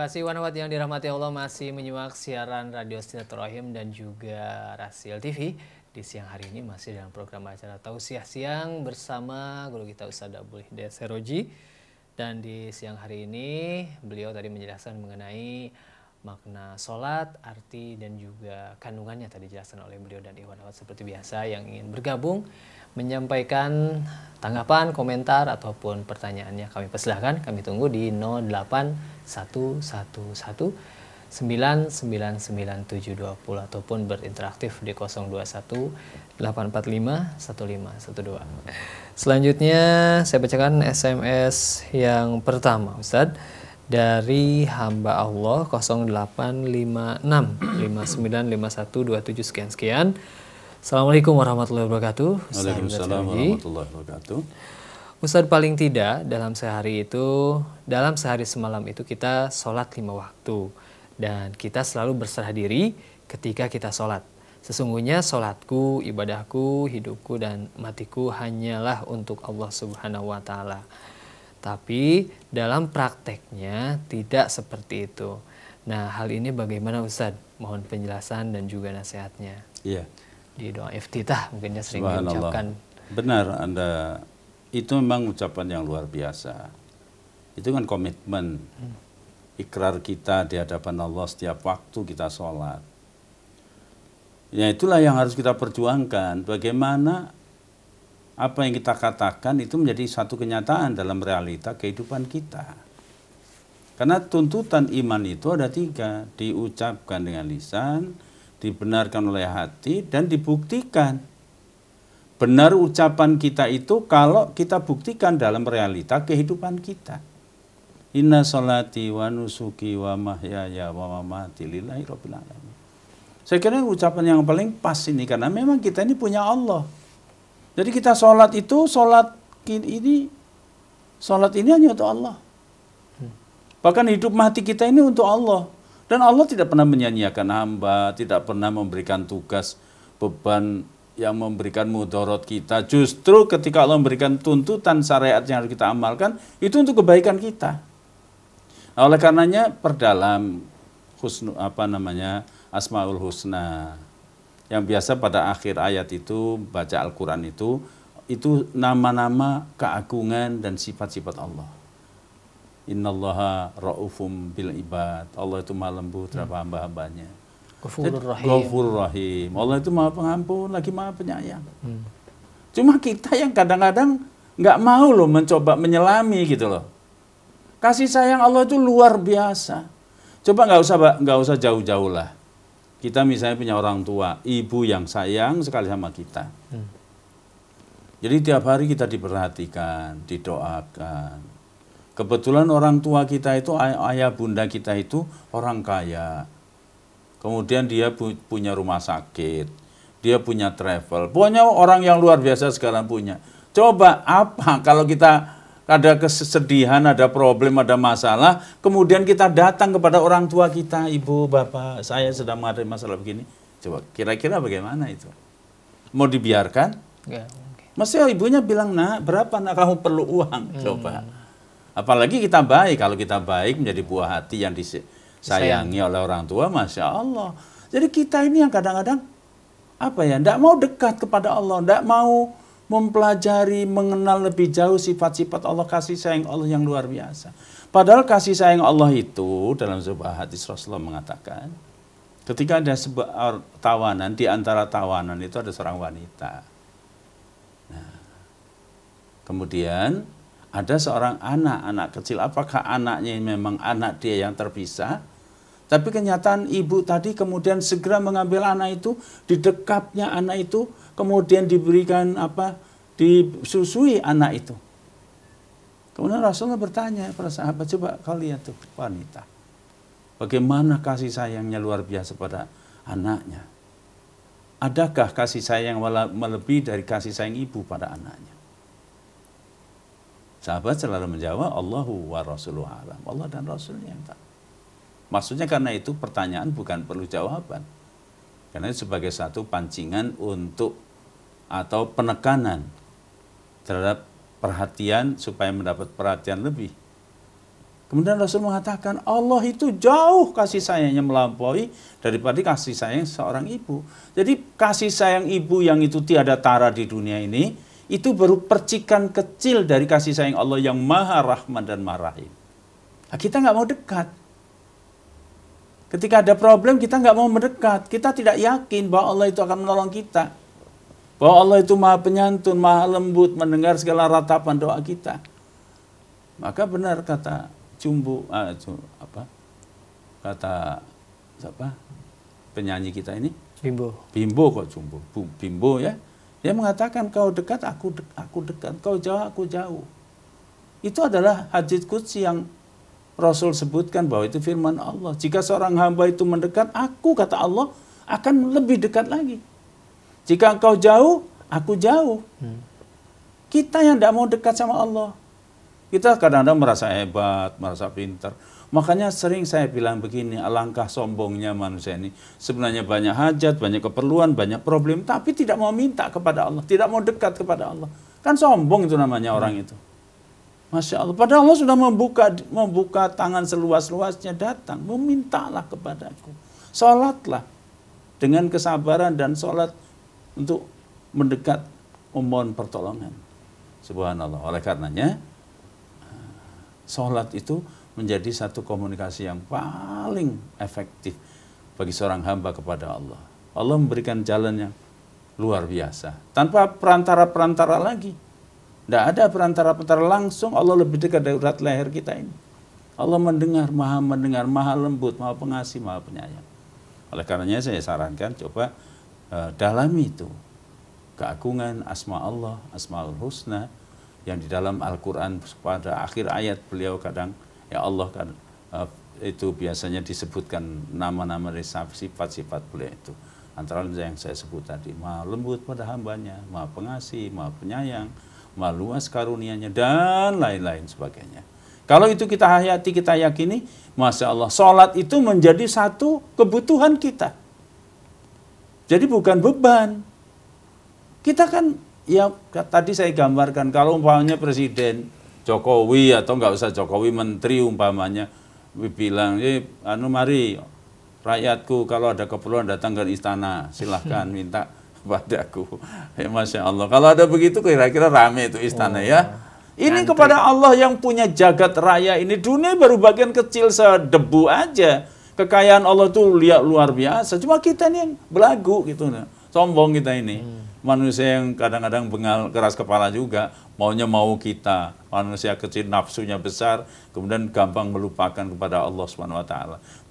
kasih wanawat yang dirahmati Allah, masih menyimak siaran Radio Silaturahim dan juga Rasil TV. Di siang hari ini masih dalam program acara Tausiah Siang bersama guru kita Ustaz Abdul Hidayat Seroji. Dan di siang hari ini beliau tadi menjelaskan mengenai makna sholat, arti dan juga kandungannya tadi dijelaskan oleh beliau dan Iwan Awad. Seperti biasa yang ingin bergabung menyampaikan tanggapan, komentar ataupun pertanyaannya kami persilahkan. Kami tunggu di 08111 999 ataupun berinteraktif di 021 845 1512. Selanjutnya saya bacakan SMS yang pertama, Ustadz, dari hamba Allah 0856 595127 sekian. Assalamualaikum warahmatullahi wabarakatuh. Waalaikumsalam warahmatullahi wabarakatuh. Ustadz, paling tidak dalam sehari semalam itu kita sholat 5 waktu. Dan kita selalu berserah diri ketika kita sholat. Sesungguhnya sholatku, ibadahku, hidupku, dan matiku hanyalah untuk Allah Subhanahu wa Ta'ala. Tapi dalam prakteknya tidak seperti itu. Nah, hal ini bagaimana Ustadz? Mohon penjelasan dan juga nasihatnya. Iya. Di doa iftitah mungkinnya sering diucapkan. Benar, Anda itu memang ucapan yang luar biasa. Itu kan komitmen. Ikrar kita di hadapan Allah setiap waktu kita sholat. Ya itulah yang harus kita perjuangkan. Bagaimana apa yang kita katakan itu menjadi satu kenyataan dalam realita kehidupan kita. Karena tuntutan iman itu ada 3. Diucapkan dengan lisan, dibenarkan oleh hati, dan dibuktikan. Benar ucapan kita itu kalau kita buktikan dalam realita kehidupan kita. Inna sholati wa nusuki wa mahyaya wa mamati lillahi rabbil alamin. Saya kira ucapan yang paling pas ini, karena memang kita ini punya Allah. Jadi kita sholat itu, sholat ini hanya untuk Allah. Bahkan hidup mati kita ini untuk Allah. Dan Allah tidak pernah menyanyiakan hamba, tidak pernah memberikan tugas, beban yang memberikan mudarat kita. Justru ketika Allah memberikan tuntutan syariat yang harus kita amalkan, itu untuk kebaikan kita. Nah, oleh karenanya perdalam Asmaul Husna, yang biasa pada akhir ayat itu baca Al-Quran itu nama-nama keagungan dan sifat-sifat Allah. Innallaha ra'ufum bil ibad. Allah itu maha lembut terhadap hamba-hambanya. Ghafurur Rahim. Allah itu maha pengampun lagi maha penyayang. Cuma kita yang kadang-kadang nggak mau loh mencoba menyelami gitu loh. Kasih sayang Allah itu luar biasa. Coba nggak usah jauh-jauh lah. Kita misalnya punya orang tua, ibu yang sayang sekali sama kita. Jadi tiap hari kita diperhatikan, didoakan. Kebetulan orang tua kita itu, ayah bunda kita itu orang kaya. Kemudian dia punya rumah sakit, dia punya travel. Pokoknya orang yang luar biasa sekarang punya. Coba apa kalau kita ada kesedihan, ada problem, ada masalah, kemudian kita datang kepada orang tua kita, ibu, bapak, saya sedang menghadapi masalah begini. Coba kira-kira bagaimana itu? Mau dibiarkan? Ya, mesti ibunya bilang, nak, berapa nak kamu perlu uang? Coba. Apalagi kita baik, kalau kita baik menjadi buah hati yang disayangi oleh orang tua, Masya Allah. Jadi kita ini yang kadang-kadang, tidak mau dekat kepada Allah, tidak mau mempelajari, mengenal lebih jauh sifat-sifat Allah, kasih sayang Allah yang luar biasa. Padahal kasih sayang Allah itu dalam sebuah hadis Rasulullah mengatakan, ketika ada sebuah tawanan, di antara tawanan itu ada seorang wanita. Nah, kemudian ada seorang anak kecil. Apakah anaknya memang anak dia yang terpisah? Tapi kenyataan ibu tadi kemudian segera mengambil anak itu, didekapnya anak itu, kemudian diberikan disusui anak itu. Kemudian Rasulullah bertanya para sahabat, coba kau lihat tuh wanita, bagaimana kasih sayangnya luar biasa pada anaknya. Adakah kasih sayang melebihi dari kasih sayang ibu pada anaknya? Sahabat selalu menjawab, Allahu wa rasuluhu alam. Allah dan Rasulnya yang tahu. Maksudnya karena itu pertanyaan bukan perlu jawaban. Karena itu sebagai satu pancingan untuk atau penekanan terhadap perhatian supaya mendapat perhatian lebih. Kemudian Rasul mengatakan Allah itu jauh kasih sayangnya melampaui daripada kasih sayang seorang ibu. Jadi kasih sayang ibu yang itu tiada tara di dunia ini, itu baru percikan kecil dari kasih sayang Allah yang maha rahman dan maha rahim. Nah, kita nggak mau dekat. Ketika ada problem kita nggak mau mendekat. Kita tidak yakin bahwa Allah itu akan menolong kita. Bahwa Allah itu maha penyantun, maha lembut, mendengar segala ratapan doa kita. Maka benar kata kata siapa penyanyi kita ini, Bimbo kok Jumbo, Bimbo ya, dia mengatakan kau dekat aku dekat, kau jauh aku jauh. Itu adalah hadits qudsi yang Rasul sebutkan bahwa itu firman Allah. Jika seorang hamba itu mendekat, aku kata Allah akan lebih dekat lagi. Jika engkau jauh, aku jauh. Kita yang tidak mau dekat sama Allah. Kita kadang-kadang merasa hebat, merasa pintar. Makanya sering saya bilang begini, alangkah sombongnya manusia ini. Sebenarnya banyak hajat, banyak keperluan, banyak problem, tapi tidak mau minta kepada Allah, tidak mau dekat kepada Allah. Kan sombong itu namanya orang itu. Masya Allah. Padahal Allah sudah membuka tangan seluas-luasnya, datang, memintalah kepadaku. Sholatlah dengan kesabaran dan sholat untuk mendekat, memohon pertolongan. Subhanallah. Oleh karenanya, sholat itu menjadi satu komunikasi yang paling efektif bagi seorang hamba kepada Allah. Allah memberikan jalan yang luar biasa. Tanpa perantara-perantara lagi. Tidak ada perantara-perantara, langsung Allah lebih dekat dari urat leher kita ini. Allah mendengar, maha lembut, maha pengasih, maha penyayang. Oleh karenanya saya sarankan coba dalami itu. Keagungan asma Allah, asmaul husna, yang di dalam Al-Quran pada akhir ayat beliau kadang, ya Allah kan itu biasanya disebutkan nama-nama dari sifat-sifat beliau itu. Antara yang saya sebut tadi, maha lembut pada hambanya, maha pengasih, maha penyayang, maha luas karunia-Nya, dan lain-lain sebagainya. Kalau itu kita hayati, kita yakini, Masya Allah, sholat itu menjadi satu kebutuhan kita. Jadi bukan beban. Kita kan, ya tadi saya gambarkan, kalau umpamanya Presiden Jokowi atau nggak usah Jokowi, menteri umpamanya bilang, mari rakyatku kalau ada keperluan datang ke istana, silahkan minta padaku. Ya, Masya Allah. Kalau ada begitu kira-kira rame itu istana ya. Ini kepada Allah yang punya jagat raya ini, dunia baru bagian kecil sedebu aja. Kekayaan Allah tuh luar biasa. Cuma kita nih yang belagu gitu, sombong kita ini. Manusia yang kadang-kadang bengal, keras kepala juga, maunya mau kita. Manusia kecil, nafsunya besar, kemudian gampang melupakan kepada Allah SWT.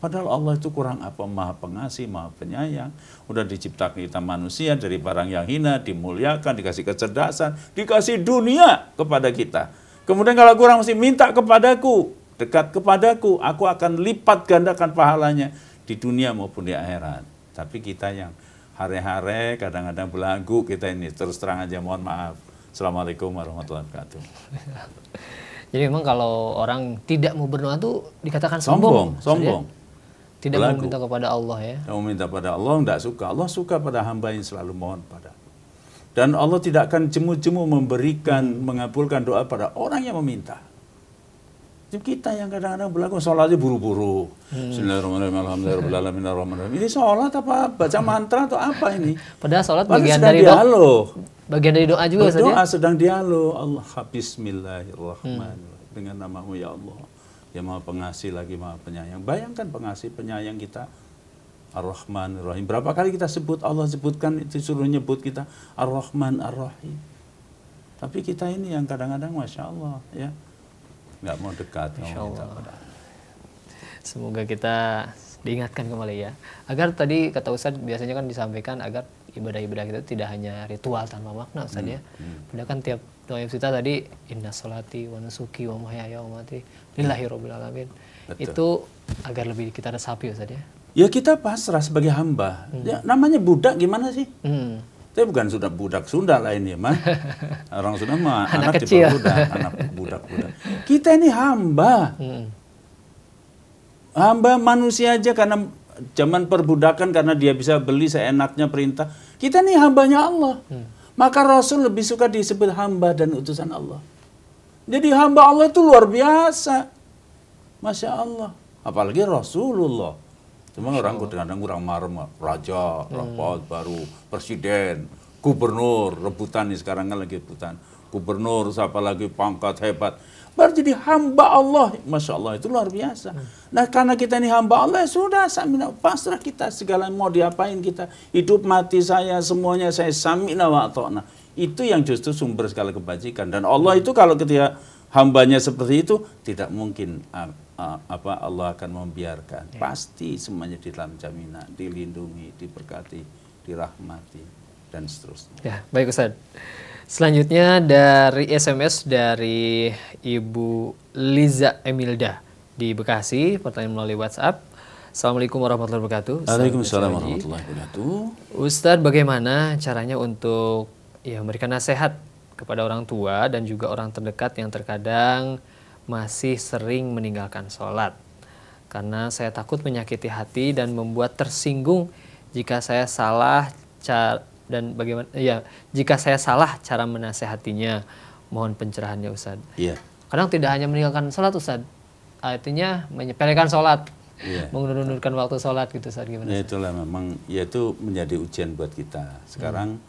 Padahal Allah itu kurang apa? Maha pengasih, maha penyayang. Udah diciptakan kita manusia dari barang yang hina, dimuliakan, dikasih kecerdasan, dikasih dunia kepada kita. Kemudian kalau kurang mesti minta kepadaku, dekat kepadaku, aku akan lipat gandakan pahalanya di dunia maupun di akhirat. Tapi kita yang hare-hare, kadang-kadang belagu kita ini, terus terang aja mohon maaf. Assalamualaikum warahmatullahi wabarakatuh. Jadi memang kalau orang tidak mau berdoa tuh dikatakan sombong. Tidak belagu. Mau minta kepada Allah ya. Mau minta pada Allah, tidak suka. Allah suka pada hamba yang selalu mohon pada. Dan Allah tidak akan jemu-jemu memberikan, mengabulkan doa pada orang yang meminta. Kita yang kadang-kadang belagu sholatnya buru-buru. Bismillahirrahmanirrahim, alhamdulillahirabbil alamin. Ini sholat apa? Baca mantra atau apa ini? Padahal sholat bagian dari doa. Bagian dari doa juga. Doa sedang dialog. Allah, bismillahirrahmanirrahim. Dengan namamu ya Allah. Ya maha pengasih lagi maha penyayang. Bayangkan pengasih penyayang kita. Ar-Rahman Ar-Rahim. Berapa kali kita sebut, Allah sebutkan, itu suruh nyebut kita Ar-Rahman Ar-Rahim. Tapi kita ini yang kadang-kadang Masya Allah ya, nggak mau dekat. Semoga kita diingatkan kembali ya. Agar tadi kata Ustadz biasanya kan disampaikan agar ibadah-ibadah kita tidak hanya ritual tanpa makna Ustadz ya. Padahal kan tiap doa kita tadi inna sholati wa nusuki wa mahyaya wa mamati lillahi rabbil alamin. Itu agar lebih kita resapi Ustadz ya. Ya kita pasrah sebagai hamba. Ya, namanya budak gimana sih? Tapi bukan sudah budak Sunda lah ini mah. Orang Sunda mah anak kecil, anak budak. Kita ini hamba. Hamba manusia aja karena zaman perbudakan, karena dia bisa beli seenaknya perintah. Kita ini hambanya Allah. Maka Rasul lebih suka disebut hamba dan utusan Allah. Jadi hamba Allah itu luar biasa. Masya Allah. Apalagi Rasulullah. Cuma orang kadang-kadang kurang marem, raja, rapat, baru presiden, gubernur, rebutan nih sekarang kan lagi rebutan. Gubernur, siapa lagi pangkat hebat. Baru jadi hamba Allah. Masya Allah, itu luar biasa. Nah, karena kita ini hamba Allah, ya sudah, pasrah kita. Segala mau diapain kita. Hidup mati saya, semuanya saya samina wa ta'na. Itu yang justru sumber segala kebajikan. Dan Allah itu kalau ketika hambanya seperti itu, tidak mungkin Allah akan membiarkan. Pasti semuanya di dalam jaminan, dilindungi, diberkati, dirahmati, dan seterusnya. Ya, baik Ustaz. Selanjutnya dari SMS dari Ibu Liza Emilda di Bekasi, pertanyaan melalui WhatsApp. Assalamualaikum warahmatullahi wabarakatuh. Waalaikumsalam warahmatullahi wabarakatuh. Ustadz, bagaimana caranya untuk memberikan nasihat kepada orang tua dan juga orang terdekat yang terkadang masih sering meninggalkan sholat? Karena saya takut menyakiti hati dan membuat tersinggung jika saya salah dan bagaimana jika saya salah cara menasehatinya. Mohon pencerahannya Ustadz. Iya. Kadang tidak hanya meninggalkan sholat Ustadz, artinya menyepelekan sholat, menundurkan waktu sholat gitu Ustadz. Gimana? Ya itulah memang, ya itu menjadi ujian buat kita. Sekarang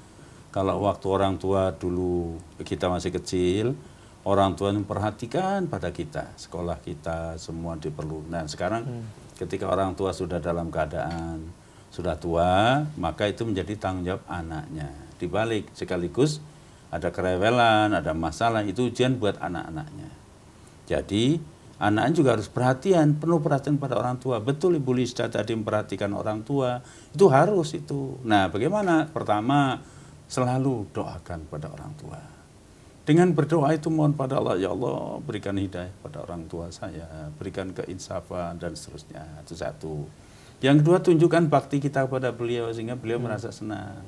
kalau waktu orang tua dulu kita masih kecil, orang tua memperhatikan pada kita, sekolah kita semua diperlukan. Nah sekarang ketika orang tua sudah dalam keadaan sudah tua, maka itu menjadi tanggung jawab anaknya. Dibalik sekaligus ada kerewelan, ada masalah, itu ujian buat anak-anaknya. Jadi anaknya juga harus perhatian, penuh perhatian pada orang tua. Betul Ibu Lista tadi memperhatikan orang tua, itu harus itu. Nah bagaimana? Pertama, selalu doakan pada orang tua. Dengan berdoa itu mohon pada Allah, ya Allah berikan hidayah pada orang tua saya, berikan keinsafan dan seterusnya. Itu satu. Yang kedua, tunjukkan bakti kita kepada beliau sehingga beliau merasa senang.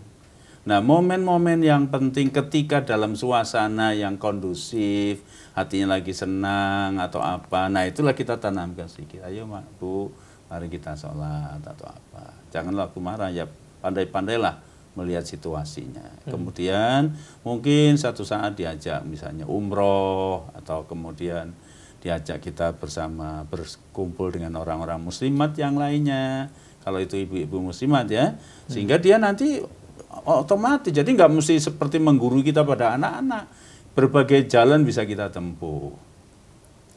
Nah, momen-momen yang penting ketika dalam suasana yang kondusif, hatinya lagi senang atau apa, nah itulah kita tanamkan sedikit. Ayo Bu, mari kita sholat atau apa. Janganlah aku marah, ya pandai-pandailah melihat situasinya. Kemudian mungkin satu saat diajak misalnya umroh atau kemudian diajak kita bersama berkumpul dengan orang-orang muslimat yang lainnya, kalau itu ibu-ibu muslimat ya, sehingga dia nanti otomatis jadi nggak mesti seperti menggurui kita pada anak-anak. Berbagai jalan bisa kita tempuh,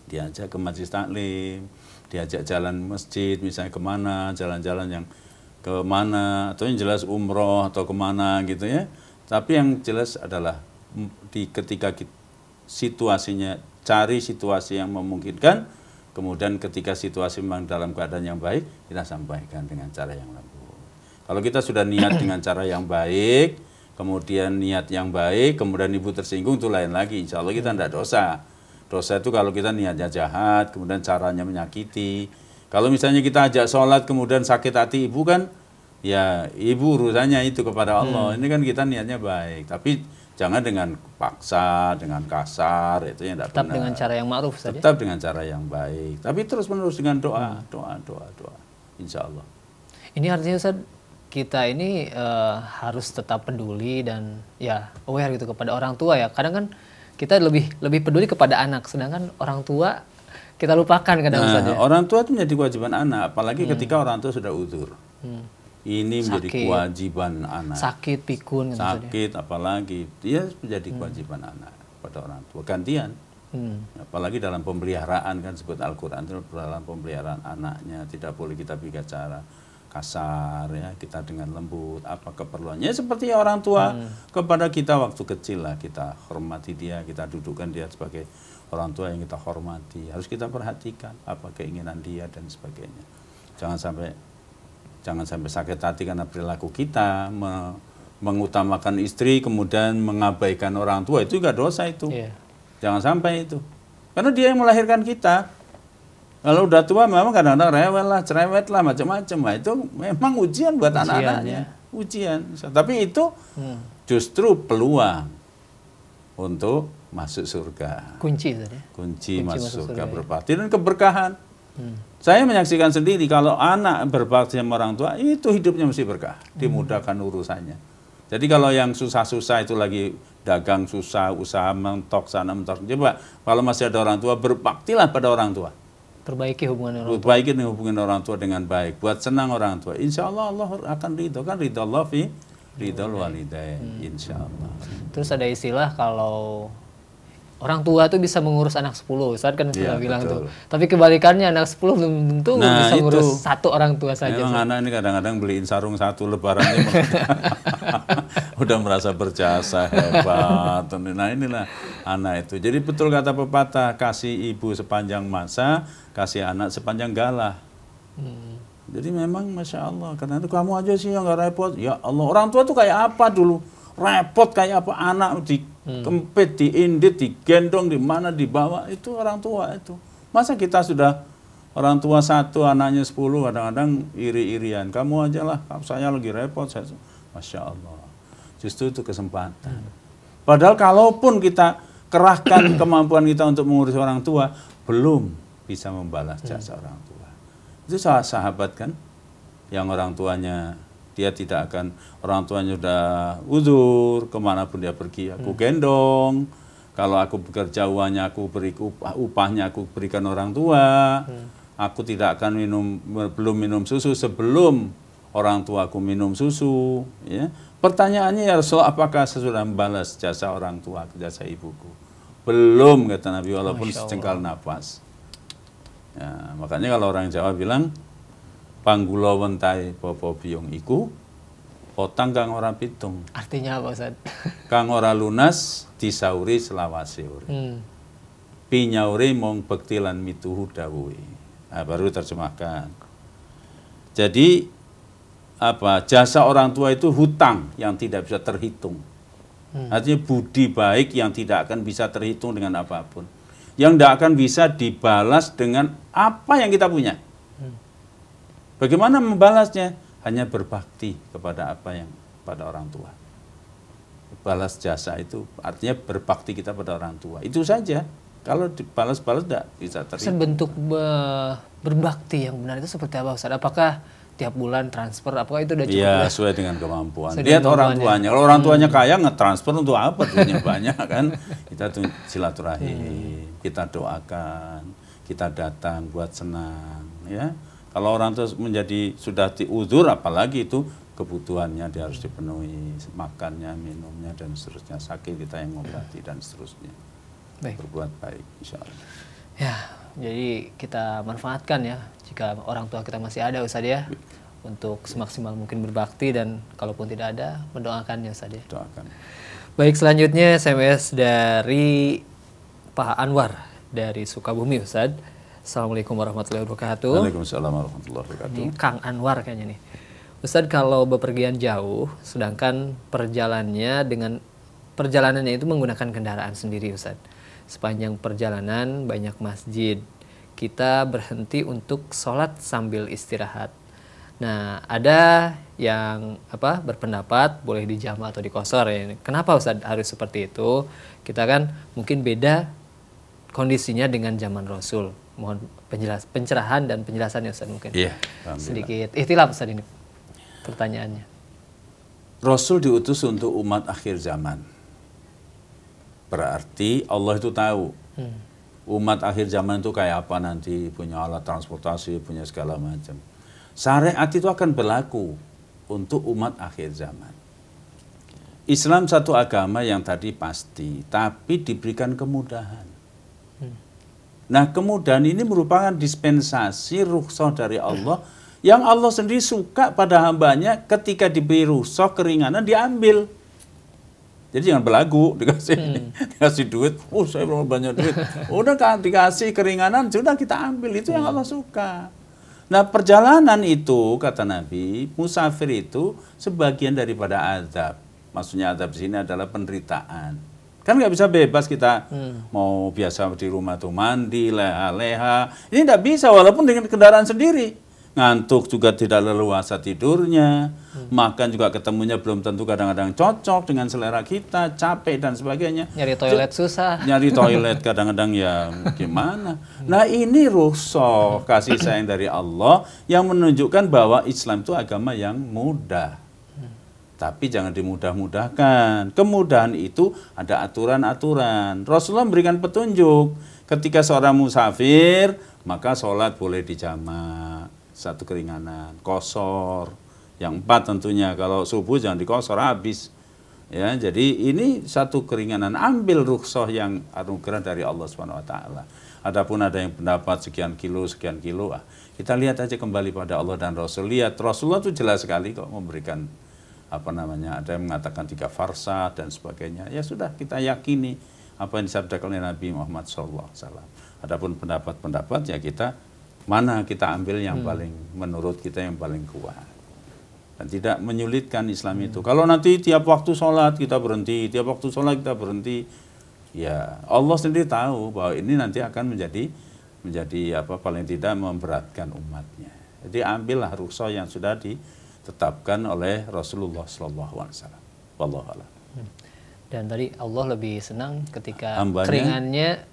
diajak ke majelis taklim, diajak jalan masjid misalnya kemana, jalan-jalan yang kemana, atau yang jelas umroh atau kemana gitu ya. Tapi yang jelas adalah ketika situasinya, cari situasi yang memungkinkan, kemudian ketika situasi memang dalam keadaan yang baik, kita sampaikan dengan cara yang lembut. Kalau kita sudah niat dengan cara yang baik, kemudian niat yang baik, kemudian ibu tersinggung, itu lain lagi. Insya Allah kita tidak dosa. Dosa itu kalau kita niatnya jahat, kemudian caranya menyakiti. Kalau misalnya kita ajak sholat, kemudian sakit hati ibu kan, ya ibu urusannya itu kepada Allah. Ini kan kita niatnya baik, tapi jangan dengan paksa, dengan kasar, itu yang tidak benar. Tetap dengan cara yang ma'ruf saja. Tetap dengan cara yang baik. Tapi terus menerus dengan doa, doa. Insya Allah. Ini artinya Ustaz, kita ini harus tetap peduli dan ya aware gitu kepada orang tua ya. Kadang kan kita lebih peduli kepada anak, sedangkan orang tua kita lupakan kadang Ustaz ya. Orang tua itu menjadi kewajiban anak, apalagi ketika orang tua sudah uzur. Ini menjadi kewajiban anak. Sakit, pikun. Sakit, apalagi. Dia menjadi kewajiban anak pada orang tua. Gantian. Apalagi dalam pemeliharaan, kan sebut Al-Quran itu dalam pemeliharaan anaknya. Tidak boleh kita bicara kasar, ya, kita dengan lembut. Apa keperluannya? Seperti orang tua kepada kita waktu kecil lah. Kita hormati dia, kita dudukkan dia sebagai orang tua yang kita hormati. Harus kita perhatikan apa keinginan dia dan sebagainya. Jangan sampai sakit hati karena perilaku kita mengutamakan istri kemudian mengabaikan orang tua, itu juga dosa itu. Jangan sampai itu. Karena dia yang melahirkan kita. Kalau udah tua memang kadang-kadang rewel lah, cerewet lah, macam-macam. Nah, itu memang ujian buat anak-anaknya. Ujian. Tapi itu justru peluang untuk masuk surga. Kunci masuk surga berbakti dan keberkahan. Saya menyaksikan sendiri kalau anak berbakti sama orang tua, itu hidupnya mesti berkah, dimudahkan urusannya. Jadi kalau yang susah-susah itu lagi dagang susah, usaha mentok sana mentok. Coba kalau masih ada orang tua, berbaktilah pada orang tua. Perbaiki hubungan orang tua. Perbaiki hubungan orang tua dengan baik, buat senang orang tua. Insya Allah Allah akan ridho, kan ridho Allah fi ridho walidain, insya Allah. Terus ada istilah kalau orang tua tuh bisa mengurus anak 10, Ustaz kan sudah bilang betul. tuh. Tapi kebalikannya anak 10 belum tentu bisa itu, ngurus satu orang tua saja. Memang anak ini kadang-kadang beliin sarung satu lebaran ini udah merasa berjasa hebat. Nah inilah anak itu. Jadi betul kata pepatah, kasih ibu sepanjang masa, kasih anak sepanjang galah. Jadi memang Masya Allah, karena itu kamu aja sih yang gak repot. Ya Allah, orang tua tuh kayak apa dulu? Repot kayak apa, anak dikempit, diindit, digendong, di mana dibawa, itu orang tua itu. Masa kita sudah orang tua satu, anaknya 10, kadang-kadang iri-irian. Kamu aja lah, saya lagi repot. Masya Allah. Justru itu kesempatan. Padahal kalaupun kita kerahkan kemampuan kita untuk mengurus orang tua, belum bisa membalas jasa orang tua. Itu sahabat kan, yang orang tuanya dia tidak akan, orang tuanya sudah uzur, kemanapun dia pergi, aku gendong. Kalau aku bekerja uangnya aku beri upahnya aku berikan orang tua. Aku tidak akan belum minum susu sebelum orang tua aku minum susu. Ya. Pertanyaannya ya Rasulullah, apakah sesudah membalas jasa orang tua, jasa ibuku? Belum, kata Nabi, walaupun secengkal nafas. Ya, makanya kalau orang Jawa bilang, Panggula wentai popo biung iku, potang kang ora pitung. Artinya apa, Ustaz? Kang ora lunas disauri selawase uri. Pinyauri mong bekti lan mituhu dawuhi. Nah, baru terjemahkan. Jadi apa? Jasa orang tua itu hutang yang tidak bisa terhitung. Artinya budi baik yang tidak akan bisa terhitung dengan apapun. Yang tidak akan bisa dibalas dengan apa yang kita punya. Bagaimana membalasnya? Hanya berbakti kepada apa yang pada orang tua. Balas jasa itu artinya berbakti kita pada orang tua. Itu saja. Kalau dibalas-balas tidak bisa terima. Bentuk berbakti yang benar itu seperti apa, Ustaz? Apakah tiap bulan transfer? Apakah itu udah cukup? Iya, sesuai dengan kemampuan. Lihat orang tuanya. Kalau orang tuanya kaya, ngetransfer untuk apa? Duitnya banyak kan? Kita tuh silaturahim, kita doakan, kita datang buat senang, ya. Kalau orang tua menjadi sudah diuzur, apalagi itu kebutuhannya dia harus dipenuhi, makannya, minumnya, dan seterusnya. Sakit kita yang mengobati dan seterusnya. Baik. Berbuat baik, insya Allah. Ya, jadi kita manfaatkan ya, jika orang tua kita masih ada, Ustaz ya, untuk semaksimal mungkin berbakti, dan kalaupun tidak ada, mendoakan ya, Ustaz ya. Doakan. Baik, selanjutnya SMS dari Pak Anwar dari Sukabumi, Ustaz. Assalamualaikum warahmatullahi wabarakatuh. Waalaikumsalam warahmatullahi wabarakatuh. Ini Kang Anwar kayaknya nih. Ustadz, kalau bepergian jauh, sedangkan perjalanannya itu menggunakan kendaraan sendiri, Ustadz. Sepanjang perjalanan banyak masjid. Kita berhenti untuk sholat sambil istirahat. Nah, ada yang berpendapat boleh dijama atau dikosor ya. Kenapa Ustadz harus seperti itu? Kita kan mungkin beda kondisinya dengan zaman Rasul. Mohon pencerahan dan penjelasannya, Ustaz, mungkin. Iya, sedikit ikhtilaf, Ustaz, ini pertanyaannya. Rasul diutus untuk umat akhir zaman. Berarti Allah itu tahu umat akhir zaman itu kayak apa nanti, punya alat transportasi, punya segala macam. Syariat itu akan berlaku untuk umat akhir zaman. Islam satu agama yang tadi pasti, tapi diberikan kemudahan. Nah, kemudahan ini merupakan dispensasi rukhsah dari Allah yang Allah sendiri suka pada hambanya ketika diberi rukhsah keringanan diambil. Jadi jangan berlagu, dikasih duit, saya belum banyak duit. Udah kan dikasih keringanan, sudah kita ambil, itu yang Allah suka. Nah, perjalanan itu, kata Nabi, musafir itu sebagian daripada azab. Maksudnya azab di sini adalah penderitaan. Kan nggak bisa bebas kita mau biasa di rumah tuh mandi, leha-leha. Ini nggak bisa walaupun dengan kendaraan sendiri. Ngantuk juga tidak leluasa tidurnya. Makan juga ketemunya belum tentu kadang-kadang cocok dengan selera kita, capek dan sebagainya. Nyari toilet susah. Nyari toilet kadang-kadang ya gimana. Nah, ini rukhsah kasih sayang dari Allah yang menunjukkan bahwa Islam itu agama yang mudah. Tapi jangan dimudah-mudahkan. Kemudahan itu ada aturan-aturan. Rasulullah memberikan petunjuk. Ketika seorang musafir, maka sholat boleh dijamak, satu keringanan, qashar. Yang 4 tentunya, kalau subuh jangan dikosor habis. Ya, jadi ini satu keringanan, ambil rukhsah yang anugerah dari Allah Subhanahu wa taala. Adapun ada yang pendapat sekian kilo, kita lihat aja kembali pada Allah dan Rasul. Lihat Rasulullah itu jelas sekali kok memberikan ada yang mengatakan 3 farsa dan sebagainya. Ya sudah, kita yakini apa yang disabdakan oleh Nabi Muhammad SAW. Adapun pendapat-pendapat ya mana kita ambil yang paling menurut kita yang paling kuat. Dan tidak menyulitkan Islam itu. Kalau nanti tiap waktu sholat kita berhenti, ya Allah sendiri tahu bahwa ini nanti akan menjadi paling tidak memberatkan umatnya. Jadi ambillah rukhsah yang sudah ditetapkan oleh Rasulullah SAW. Wallahu a'lam. Dan tadi Allah lebih senang ketika hambanya,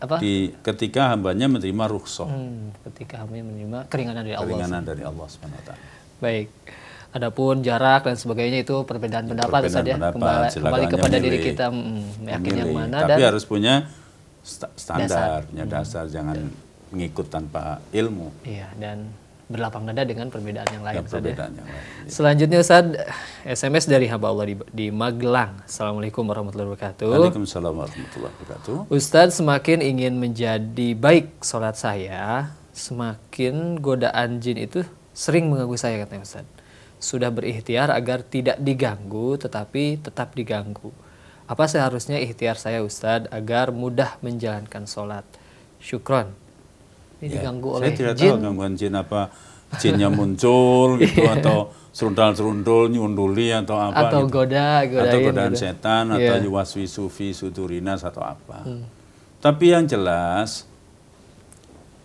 ketika hambanya menerima rukhsah. Ketika hambanya menerima keringanan dari Allah. SWT. Baik. Adapun jarak dan sebagainya itu perbedaan pendapat saja. Kembali kepada diri kita yakin yang mana. Tapi harus punya standar, punya dasar, jangan mengikut tanpa ilmu. Iya, dan berlapang dada dengan perbedaan yang lain. Selanjutnya Ustaz, SMS dari hamba Allah di Magelang. Assalamualaikum warahmatullahi wabarakatuh. Waalaikumsalam warahmatullahi wabarakatuh. Ustaz, semakin ingin menjadi baik sholat saya, semakin godaan jin itu sering mengganggu saya, katanya Ustaz. Sudah berikhtiar agar tidak diganggu, tetapi tetap diganggu. Apa seharusnya ikhtiar saya Ustaz agar mudah menjalankan sholat? Syukron. Ini diganggu oleh jin. Saya tidak tahu gangguan jin apa. Jinnya muncul gitu, atau serundal-serundul, nyunduli atau apa. Atau gitu. Atau godaan gitu. setan, atau yuwaswisu fi sudurinas atau apa. Tapi yang jelas,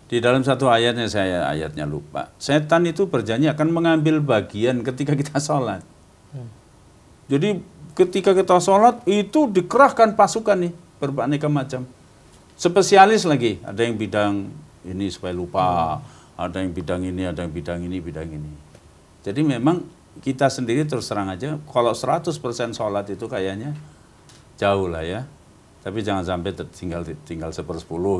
di dalam satu ayatnya, saya ayatnya lupa. Setan itu berjanji akan mengambil bagian ketika kita sholat. Jadi ketika kita sholat itu dikerahkan pasukan nih, beraneka macam. Spesialis lagi, ada yang bidang ini supaya lupa, ada yang bidang ini, ada yang bidang ini. Jadi memang kita sendiri terus terang aja, kalau 100% sholat itu kayaknya jauh lah ya. Tapi jangan sampai tinggal 1/10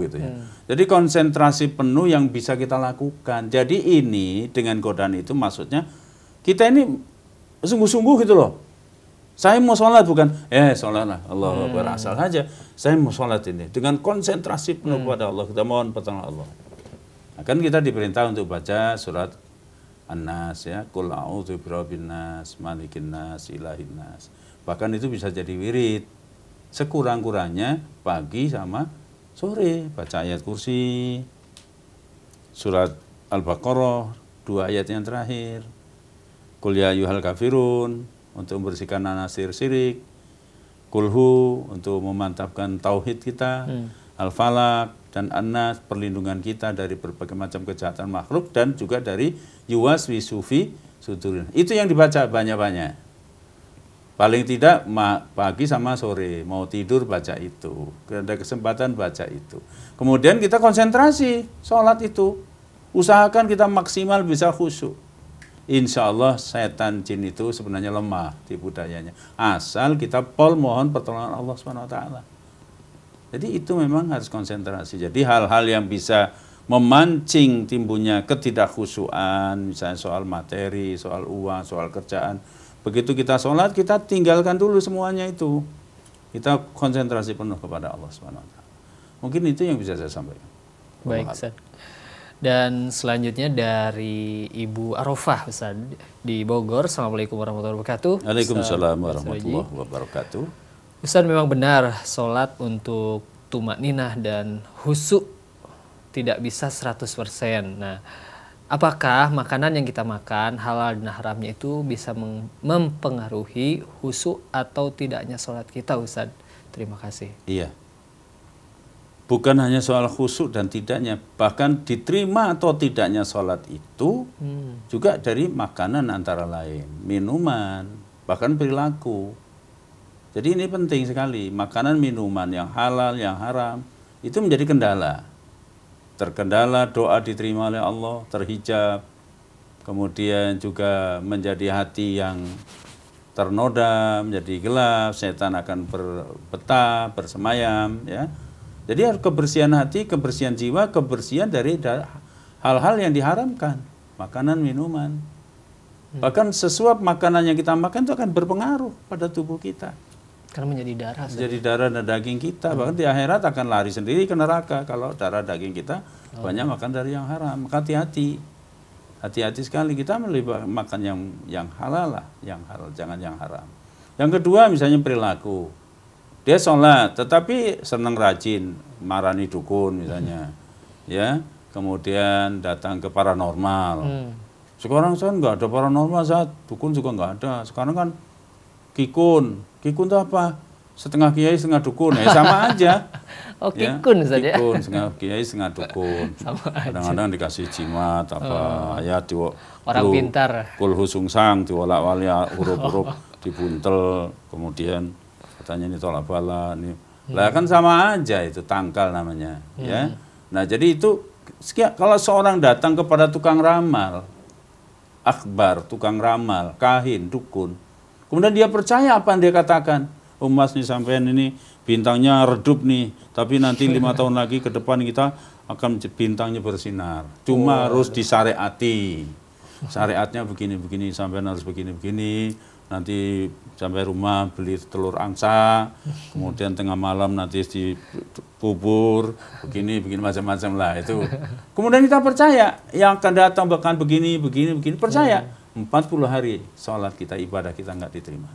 gitu ya. Jadi konsentrasi penuh yang bisa kita lakukan. Jadi ini dengan godaan itu maksudnya kita ini sungguh-sungguh gitu loh. Saya mau sholat bukan, sholat lah, Allah berasal saja. Saya mau sholat ini dengan konsentrasi penuh kepada Allah. Kita mohon pertolongan Allah. Nah, kan kita diperintah untuk baca surat An-Nas ya, Qul a'udzu birabbin nas, malikin nas, ilahin nas. Bahkan itu bisa jadi wirid. Sekurang-kurangnya pagi sama sore baca ayat kursi, surat Al-Baqarah 2 ayat yang terakhir, Qul ya ayyuhal kafirun untuk membersihkan anasir syirik, Kulhu untuk memantapkan tauhid kita, Al-Falaq dan An-Nas perlindungan kita dari berbagai macam kejahatan makhluk dan juga dari yuwaswisu fi sudurin. Itu yang dibaca banyak-banyak. Paling tidak pagi sama sore, mau tidur baca itu, ada kesempatan baca itu. Kemudian kita konsentrasi sholat itu, usahakan kita maksimal bisa khusyuk. Insya Allah setan jin itu sebenarnya lemah tipu dayanya, asal kita mohon pertolongan Allah SWT. Jadi itu memang harus konsentrasi. Jadi hal-hal yang bisa memancing timbulnya ketidakkhusyuan, misalnya soal materi, soal uang, soal kerjaan. Begitu kita sholat, kita tinggalkan dulu semuanya itu. Kita konsentrasi penuh kepada Allah SWT. Mungkin itu yang bisa saya sampaikan. Baik, Ustaz. Dan selanjutnya dari Ibu Arofah, Ustaz, di Bogor. Assalamualaikum warahmatullahi wabarakatuh. Waalaikumsalam warahmatullahi wabarakatuh. Ustaz, memang benar sholat untuk tumakninah dan khusyuk tidak bisa 100%. Nah, apakah makanan yang kita makan, halal dan haramnya itu bisa mempengaruhi khusyuk atau tidaknya sholat kita, Ustaz? Terima kasih. Iya. Bukan hanya soal khusyuk dan tidaknya, bahkan diterima atau tidaknya sholat itu juga dari makanan antara lain, minuman, bahkan perilaku. Jadi ini penting sekali, makanan, minuman yang halal, yang haram, itu menjadi kendala. Terkendala, doa diterima oleh Allah, terhijab, kemudian juga menjadi hati yang ternoda, menjadi gelap, setan akan berbetah, bersemayam, ya. Jadi harus kebersihan hati, kebersihan jiwa, kebersihan dari hal-hal yang diharamkan, makanan, minuman. Bahkan sesuap makanan yang kita makan itu akan berpengaruh pada tubuh kita. Karena menjadi darah. Jadi darah dan daging kita, bahkan di akhirat akan lari sendiri ke neraka kalau darah daging kita banyak makan dari yang haram. Maka hati-hati. Hati-hati sekali kita makan yang halal lah, yang halal, jangan yang haram. Yang kedua misalnya perilaku. Dia sholat, tetapi senang rajin, marani dukun misalnya. Ya, kemudian datang ke paranormal. Sekarang kan nggak ada paranormal, saat dukun juga nggak ada. Sekarang kan kikun itu apa? Setengah kiai setengah dukun, ya sama aja. Oh, kikun saja. Kikun, setengah kiai setengah dukun. Kadang-kadang dikasih jimat apa ayat orang pintar. Kul husung sang diwalak-wali huruf-huruf dibuntel, kemudian katanya ini tolak bala ini. Lah kan sama aja itu, tangkal namanya, ya. Nah, jadi itu kalau seorang datang kepada tukang ramal, akhbar, tukang ramal, kahin, dukun, kemudian dia percaya apa yang dia katakan. Oh mas nih sampean ini bintangnya redup nih, tapi nanti 5 tahun lagi ke depan kita akan bintangnya bersinar. Cuma harus disyariati. Syariatnya begini-begini, sampean harus begini-begini. Nanti sampai rumah beli telur angsa, kemudian tengah malam nanti dikubur, begini macam-macam lah itu. Kemudian kita percaya, yang akan datang bahkan begini, percaya. 40 hari sholat kita, ibadah kita nggak diterima.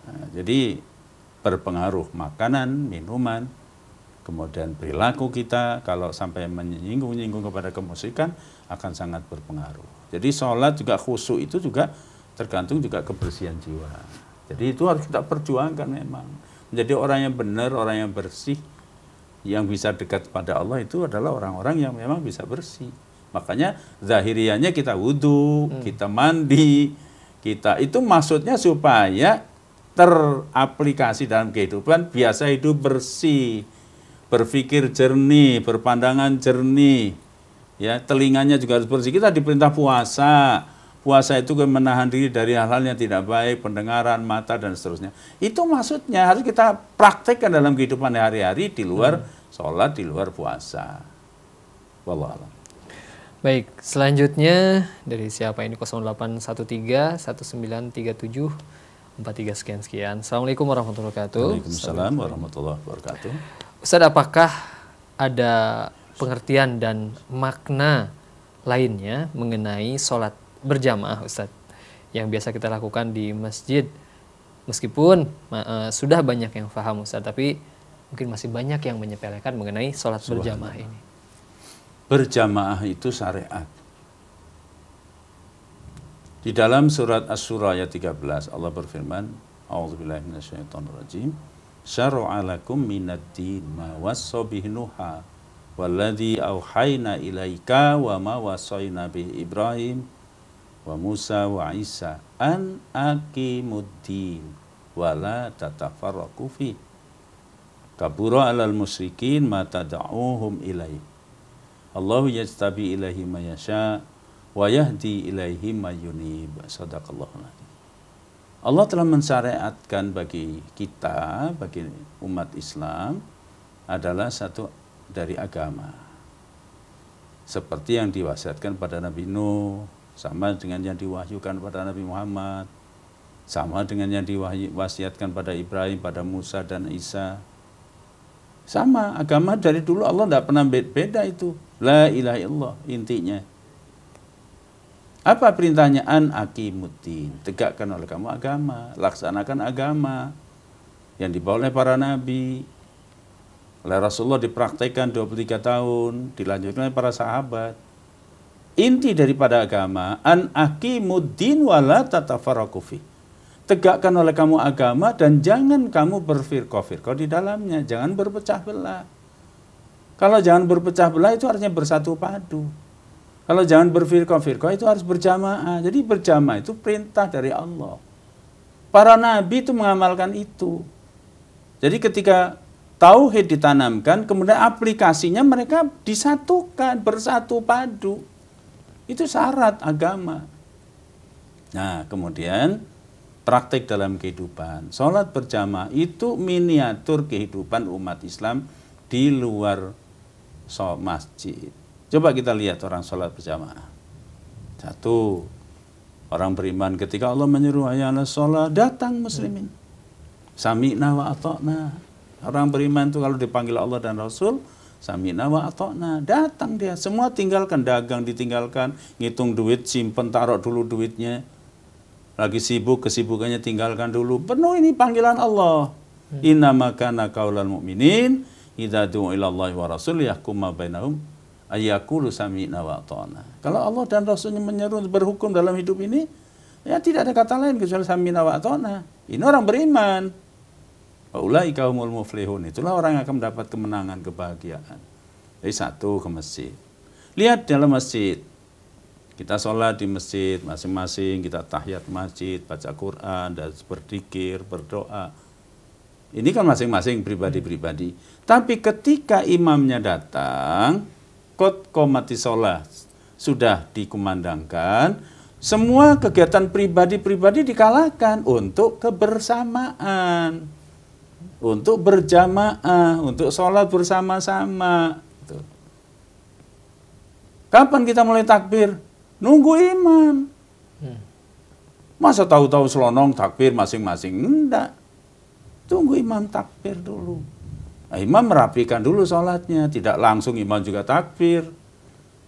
Nah, jadi berpengaruh makanan, minuman, kemudian perilaku kita, kalau sampai menyinggung-nyinggung kepada kemusyrikan akan sangat berpengaruh. Jadi sholat juga khusyuk itu juga tergantung juga kebersihan jiwa. Jadi itu harus kita perjuangkan memang. Menjadi orang yang benar, orang yang bersih, yang bisa dekat pada Allah itu adalah orang-orang yang memang bisa bersih. Makanya zahiriannya kita wudhu, kita mandi, kita itu maksudnya supaya teraplikasi dalam kehidupan, biasa hidup bersih, berpikir jernih, berpandangan jernih, ya, telinganya juga harus bersih. Kita diperintah puasa. Puasa itu menahan diri dari hal-hal yang tidak baik, pendengaran, mata, dan seterusnya. Itu maksudnya harus kita praktekkan dalam kehidupan hari-hari di luar sholat, di luar puasa. Wallahualam. Baik, selanjutnya dari siapa ini? 0813 1937 43 sekian. Assalamualaikum warahmatullahi wabarakatuh. Waalaikumsalam warahmatullahi wabarakatuh. Ustaz, apakah ada pengertian dan makna lainnya mengenai sholat berjamaah, Ustaz, yang biasa kita lakukan di masjid? Meskipun sudah banyak yang paham, Ustaz, tapi mungkin masih banyak yang menyepelekan mengenai sholat berjamaah ini. Berjamaah itu syariat. Di dalam surat Asy-Syura ayat 13 Allah berfirman, A'udzubillahi minasyaitonirrajim, syara'a lakum minad-din ma wassa bihi Nuha walladzi auhayna ilaika wa ma wassayna bihi Ibrahim wa Musa wa Isa an aqimuddin wa la tatafarraqu fi kabura 'alal musyrikin ma tad'uuhum ilaihi Allahu yajtabi ilaihi may yasha wa yahdi ilaihi may yunib. Shadaqallahul adzim. Allah telah mensyariatkan bagi kita, bagi umat Islam, adalah satu dari agama. Seperti yang diwasiatkan pada Nabi Nuh, sama dengan yang diwahyukan pada Nabi Muhammad, sama dengan yang diwasiatkan pada Ibrahim, pada Musa dan Isa. Sama, agama dari dulu Allah tidak pernah beda itu. La ilaha illallah intinya. Apa perintahnya? An aqimuddin, tegakkan oleh kamu agama, laksanakan agama yang dibawa oleh para nabi, oleh Rasulullah dipraktekkan 23 tahun, dilanjutkan oleh para sahabat. Inti daripada agama, an aqimuddin wa la tatafarraqu fi. Tegakkan oleh kamu agama dan jangan kamu berfirqah-firqah di dalamnya, jangan berpecah belah. Kalau jangan berpecah belah itu artinya bersatu padu. Kalau jangan berfirqah-firqah itu harus berjamaah. Jadi berjamaah itu perintah dari Allah. Para nabi itu mengamalkan itu. Jadi ketika tauhid ditanamkan, kemudian aplikasinya mereka disatukan, bersatu padu. Itu syarat agama. Nah, kemudian praktek dalam kehidupan. Sholat berjamaah itu miniatur kehidupan umat Islam di luar masjid. Coba kita lihat orang sholat berjamaah. Satu, orang beriman ketika Allah menyuruh hayya 'alas sholat, datang muslimin. Sami'na wa ata'na. Orang beriman itu kalau dipanggil Allah dan Rasul, sami'na wa ata'na, datang dia. Semua tinggalkan, dagang ditinggalkan, ngitung duit, simpen, taruh dulu duitnya. Lagi sibuk, kesibukannya tinggalkan dulu. Penuh ini panggilan Allah. Innama kana qaulal mu'minin idza du'u ilallahi wa rasul yahkum ma bainahum ayyaqulu sami'na wa ata'na. Kalau Allah dan Rasulnya menyeru berhukum dalam hidup ini, ya tidak ada kata lain kecuali sami'na wa ata'na. Ini orang beriman. Ulaika humul muflihun. Itulah orang yang akan mendapat kemenangan, kebahagiaan. Jadi satu, ke masjid. Lihat dalam masjid. Kita sholat di masjid masing-masing, kita tahiyat masjid, baca Quran, dan berzikir, berdoa. Ini kan masing-masing pribadi-pribadi. Tapi ketika imamnya datang, qad qomati sholat, sudah dikumandangkan, semua kegiatan pribadi-pribadi dikalahkan untuk kebersamaan, untuk berjamaah, untuk sholat bersama-sama. Kapan kita mulai takbir? Nunggu imam. Masa tahu-tahu selonong takbir masing-masing? Enggak. Tunggu imam takbir dulu. Nah, imam merapikan dulu sholatnya. Tidak langsung imam juga takbir.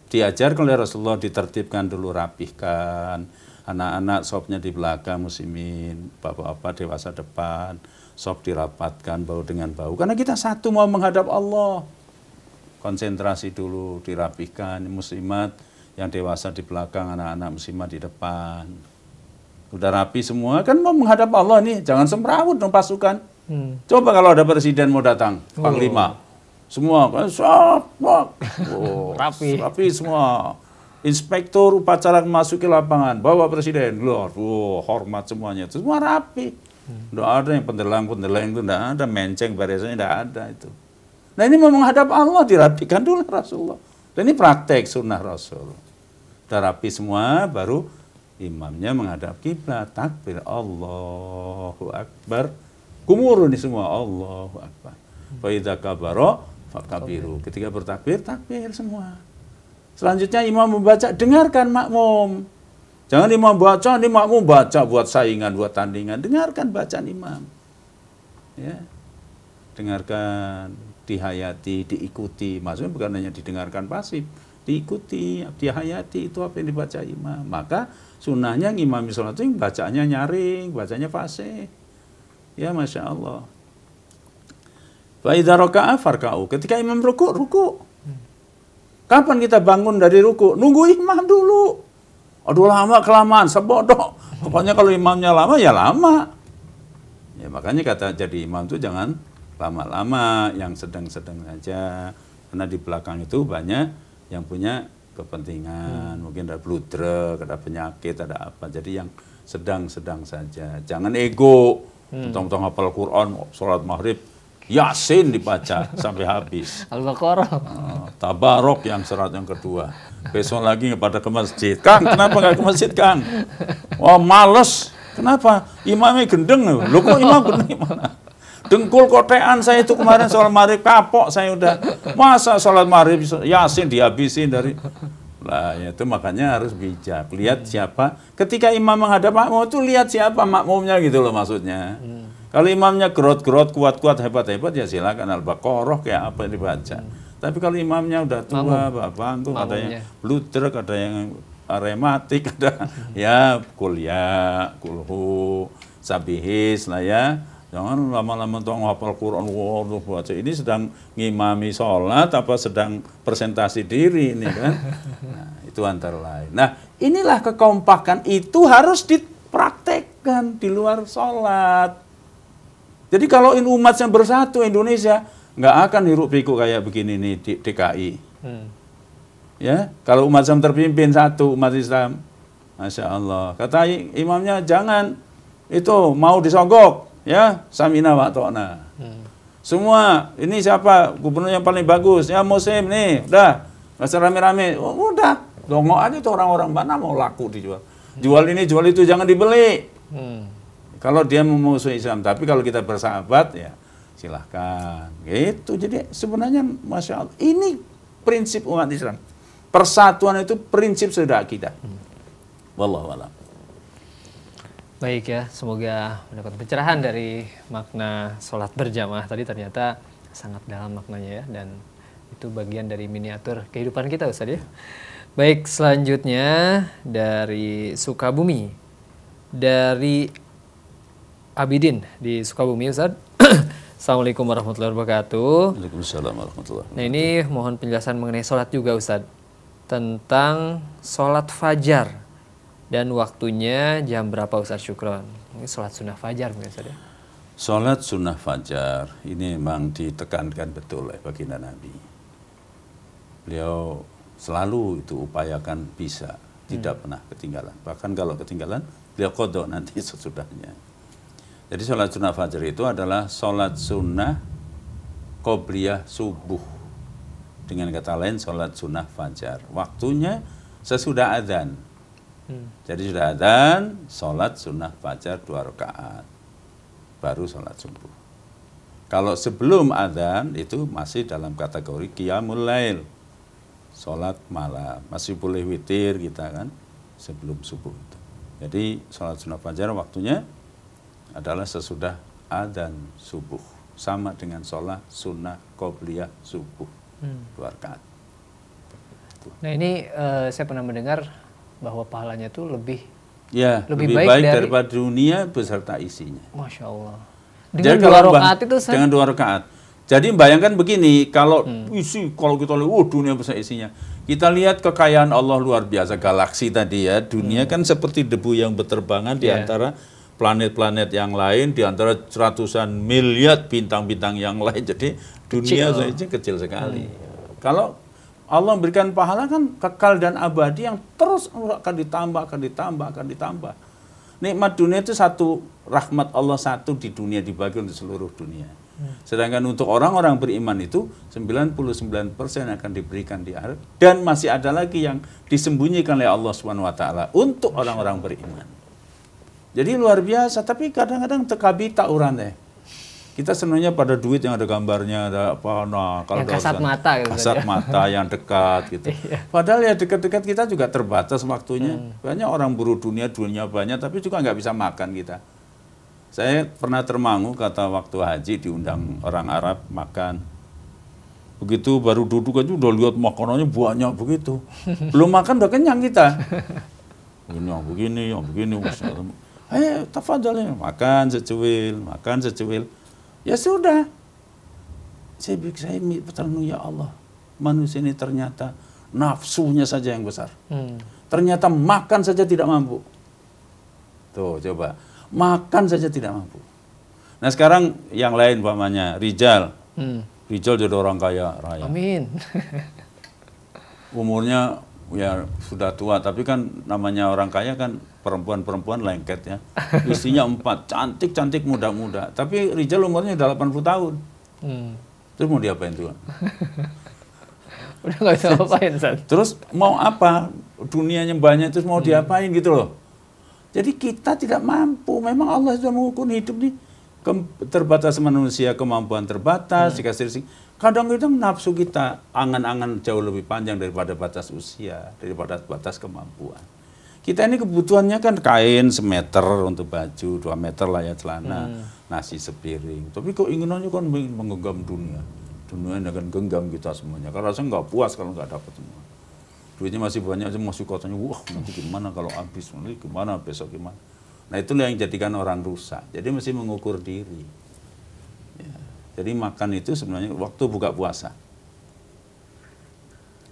Diajar oleh Rasulullah, ditertibkan dulu, rapihkan. Anak-anak sopnya di belakang muslimin. Bapak-bapak dewasa depan. Sop dirapatkan bau dengan bau. Karena kita satu mau menghadap Allah. Konsentrasi dulu, dirapihkan. Muslimat yang dewasa di belakang, anak-anak muslimat di depan. Udah rapi semua, kan mau menghadap Allah nih, jangan semrawut dong pasukan. Coba kalau ada presiden mau datang, panglima, semua kan rapi semua. Inspektur upacara memasuki lapangan, bawa presiden, hormat semuanya, itu semua rapi. Nggak ada yang pendelang itu, nggak ada menceng barisannya, nggak ada itu. Nah ini mau menghadap Allah, dirapikan dulu Rasulullah. Dan ini praktek sunnah Rasul. Udah rapi semua, baru imamnya menghadap kiblat, takbir, Allahu Akbar. Kumur ini semua, Allahu Akbar. Fa idza kabara fakabiru. Ketika bertakbir, takbir semua. Selanjutnya imam membaca, dengarkan makmum. Jangan imam baca, ini makmum baca buat saingan, buat tandingan. Dengarkan bacaan imam. Ya. Dengarkan, dihayati, diikuti. Maksudnya bukan hanya didengarkan pasif, diikuti, dihayati, itu apa yang dibaca imam. Maka sunnahnya ngimami sholat itu bacanya nyaring, bacanya fasih. Ya Masya Allah. Fa idza raka'a farka'u. Ketika imam ruku, ruku. Kapan kita bangun dari ruku? Nunggu imam dulu. Aduh lama kelamaan, sebodoh. Pokoknya kalau imamnya lama, ya lama. Ya makanya kata jadi imam itu jangan lama-lama, yang sedang-sedang saja. Karena di belakang itu banyak yang punya kepentingan. Mungkin ada bludrek, ada penyakit, ada apa. Jadi yang sedang-sedang saja. Jangan ego. Tentang hafal Quran, sholat maghrib, Yasin dibaca sampai habis. Al-Baqarah. Tabarok yang surat yang kedua. Besok lagi kepada ke masjid. Kang, kenapa nggak ke masjid, Kang? Wah, males. Kenapa? Imamnya gendeng. Loh kok imam gendeng gimana? Dengkul kotean saya itu kemarin sholat maghrib, kapok saya udah. Masa sholat maghrib Yasin dihabisin dari... Lah ya itu makanya harus bijak. Lihat siapa. Ketika imam menghadap makmum itu lihat siapa makmumnya gitu loh maksudnya. Kalau imamnya gerot-gerot, kuat-kuat, hebat-hebat ya silakan Al-Baqarah kayak apa yang dibaca. Tapi kalau imamnya udah tua, bangku, ada yang bludrek, ada yang rematik, ada ya kuliah, kulhu, sabihis lah ya. Jangan lama-lama tuh hafal Quran, baca. Ini sedang ngimami sholat, apa sedang presentasi diri ini kan. Nah, itu antara lain. Nah, inilah kekompakan itu harus dipraktekkan di luar sholat. Jadi kalau umatnya bersatu Indonesia, nggak akan hiruk pikuk kayak begini nih di DKI. Ya, kalau umat Islam terpimpin satu umat Islam, Masya Allah. Kata imamnya jangan itu mau disogok. Ya, samina wa ta'na. Semua, ini siapa gubernur yang paling bagus? Ya Muslim nih, udah. Nggak usah rame-rame. Oh, udah, dongok aja tuh orang-orang mana mau laku dijual. Jual ini, jual itu, jangan dibeli. Kalau dia memusuhi Islam. Tapi kalau kita bersahabat, ya silahkan. Gitu. Jadi sebenarnya Masya Allah, ini prinsip umat Islam. Persatuan itu prinsip sudah akidah. Wallahu a'lam. Baik ya, semoga mendapat pencerahan dari makna sholat berjamaah tadi, ternyata sangat dalam maknanya ya, dan itu bagian dari miniatur kehidupan kita Ustaz ya. Baik, selanjutnya dari Sukabumi, dari Abidin di Sukabumi Ustaz. Assalamualaikum warahmatullahi wabarakatuh. Waalaikumsalam warahmatullahi wabarakatuh. Nah ini mohon penjelasan mengenai sholat juga Ustaz, tentang sholat fajar dan waktunya jam berapa Ustaz, syukron. Ini sholat sunnah fajar mungkin Ustaz ya. Sholat sunnah fajar ini memang ditekankan betul oleh baginda Nabi. Beliau selalu itu upayakan bisa, tidak pernah ketinggalan. Bahkan kalau ketinggalan, beliau qadha nanti sesudahnya. Jadi sholat sunnah fajar itu adalah sholat sunnah qobliyah subuh. Dengan kata lain sholat sunnah fajar. Waktunya sesudah adzan. Jadi sudah adzan, sholat sunnah fajar 2 rakaat. Baru sholat subuh. Kalau sebelum adzan itu masih dalam kategori qiyamul lail. Sholat malam. Masih boleh witir kita kan sebelum subuh itu. Jadi sholat sunnah fajar waktunya adalah sesudah adzan subuh, sama dengan sholat sunnah qobliyah subuh 2 rakaat. Nah ini saya pernah mendengar bahwa pahalanya tuh lebih lebih baik daripada dunia beserta isinya. Masya Allah. Dengan 2 rakaat itu Ustaz? Dengan 2 rakaat. Jadi bayangkan begini, kalau kalau kita lihat dunia besar isinya, kita lihat kekayaan Allah luar biasa, galaksi tadi ya, dunia kan seperti debu yang berterbangan di antara planet-planet yang lain, di antara ratusan miliar bintang-bintang yang lain. Jadi dunia saja kecil sekali. Kalau Allah memberikan pahala kan kekal dan abadi yang terus akan ditambah. Nikmat dunia itu satu, rahmat Allah satu di dunia, dibagi untuk seluruh dunia. Sedangkan untuk orang-orang beriman itu 99% akan diberikan di akhirat, dan masih ada lagi yang disembunyikan oleh Allah SWT untuk orang-orang beriman. Jadi luar biasa, tapi kadang-kadang tekabi tak uran deh. Kita senangnya pada duit yang ada gambarnya, ada apa, nah kalau yang kasat mata gitu. Kasat mata yang dekat gitu. Padahal ya dekat-dekat kita juga terbatas waktunya. Banyak orang buru dunia banyak, tapi juga nggak bisa makan kita. Saya pernah termangu kata waktu haji diundang orang Arab makan. Begitu baru duduk aja udah lihat makanannya banyak begitu. Belum makan udah kenyang kita. Begini. Tafadhal ya, makan secuil. Ya sudah. Saya bertanya, ya Allah, manusia ini ternyata nafsunya saja yang besar. Ternyata makan saja tidak mampu. Tuh, coba. Makan saja tidak mampu. Nah sekarang yang lain umpamanya Rijal. Rijal jadi orang kaya raya. Amin. Umurnya ya sudah tua, tapi kan namanya orang kaya kan perempuan lengket ya. Istrinya 4, cantik muda-muda. Tapi Rijal umurnya udah 80 tahun. Terus mau diapain Tuhan? Udah nggak bisa ngapain, San. Terus mau apa? Dunianya banyak, terus mau diapain gitu loh. Jadi kita tidak mampu. Memang Allah sudah mengukur hidup nih. Terbatas manusia, kemampuan terbatas, dikasih. Kadang-kadang nafsu kita, angan-angan jauh lebih panjang daripada batas usia, daripada batas kemampuan. Kita ini kebutuhannya kan kain semeter untuk baju, 2 meter lah ya celana, nasi sepiring. Tapi kok inginannya kan menggenggam dunia. Dunia ini akan genggam kita semuanya. Karena saya nggak puas kalau nggak dapat semua. Duitnya masih banyak, aja masih katanya, wah nanti gimana kalau habis, nanti gimana besok gimana. Nah itulah yang jadikan orang rusak. Jadi mesti mengukur diri. Ya. Jadi makan itu sebenarnya waktu buka puasa.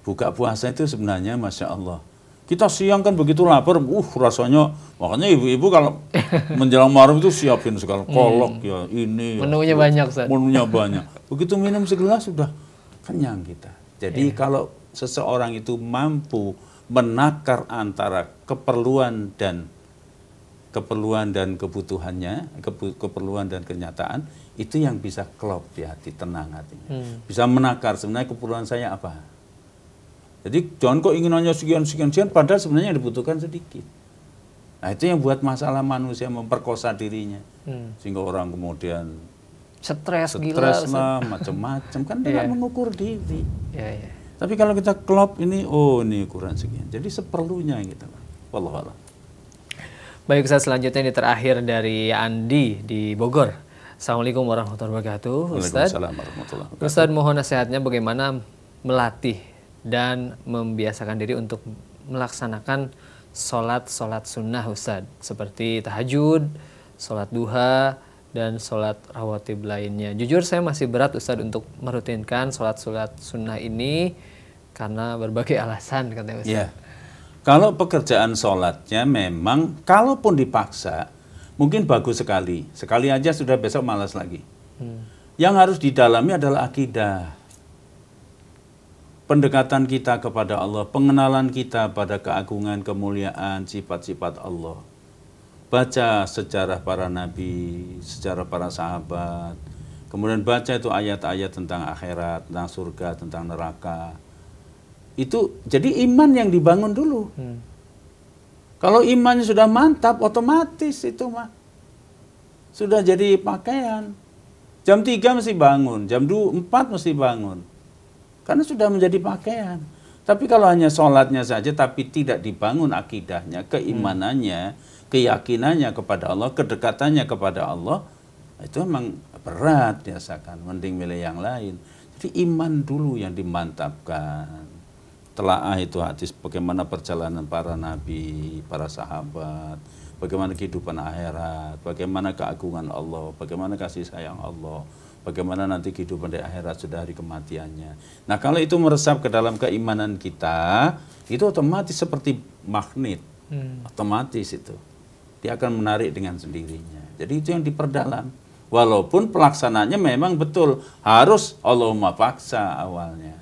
Buka puasa itu sebenarnya Masya Allah. Kita siang kan begitu lapar, rasanya, makanya ibu-ibu kalau menjelang malam itu siapin segala kolak ya ini. Menunya banyak, Ustaz. Menunya banyak. Begitu minum segelas sudah kenyang kita. Jadi kalau seseorang itu mampu menakar antara keperluan dan kebutuhannya, keperluan dan kenyataan, itu yang bisa klop di hati, tenang hatinya. Bisa menakar sebenarnya keperluan saya apa. Jadi jangan kok inginannya sekian, padahal sebenarnya yang dibutuhkan sedikit. Nah itu yang buat masalah manusia memperkosa dirinya. Sehingga orang kemudian stres gila. Stres lah, macam-macam kan tidak mengukur diri. Iya. Tapi kalau kita klop ini, oh ini ukuran sekian. Jadi seperlunya gitu. Wallahu a'lam. Baik Ustaz, selanjutnya ini terakhir dari Andi di Bogor. Assalamualaikum warahmatullahi wabarakatuh. Waalaikumsalam warahmatullahi wabarakatuh. Ustaz, mohon nasihatnya bagaimana melatih dan membiasakan diri untuk melaksanakan sholat sunnah Ustaz, seperti tahajud, sholat duha, dan sholat rawatib lainnya. Jujur saya masih berat Ustaz untuk merutinkan sholat sunnah ini karena berbagai alasan, katanya Ustaz. Ya. Kalau pekerjaan sholatnya memang, kalaupun dipaksa, mungkin bagus sekali. Sekali aja sudah, besok malas lagi. Yang harus didalami adalah akidah. Pendekatan kita kepada Allah, pengenalan kita pada keagungan, kemuliaan, sifat-sifat Allah. Baca sejarah para nabi, sejarah para sahabat. Kemudian baca itu ayat-ayat tentang akhirat, tentang surga, tentang neraka. Itu jadi iman yang dibangun dulu. Kalau imannya sudah mantap, otomatis itu mah sudah jadi pakaian. Jam 3 mesti bangun, jam 4 mesti bangun. Karena sudah menjadi pakaian. Tapi kalau hanya sholatnya saja tapi tidak dibangun akidahnya, keimanannya, keyakinannya kepada Allah, kedekatannya kepada Allah, itu memang berat biasakan, mending milih yang lain. Jadi iman dulu yang dimantapkan. Telaah itu hadis bagaimana perjalanan para nabi, para sahabat, bagaimana kehidupan akhirat, bagaimana keagungan Allah, bagaimana kasih sayang Allah, bagaimana nanti kehidupan di akhirat sudah hari kematiannya. Nah, kalau itu meresap ke dalam keimanan kita, itu otomatis seperti magnet. Otomatis itu. Dia akan menarik dengan sendirinya. Jadi itu yang diperdalam. Walaupun pelaksananya memang betul harus Allahumma paksa awalnya.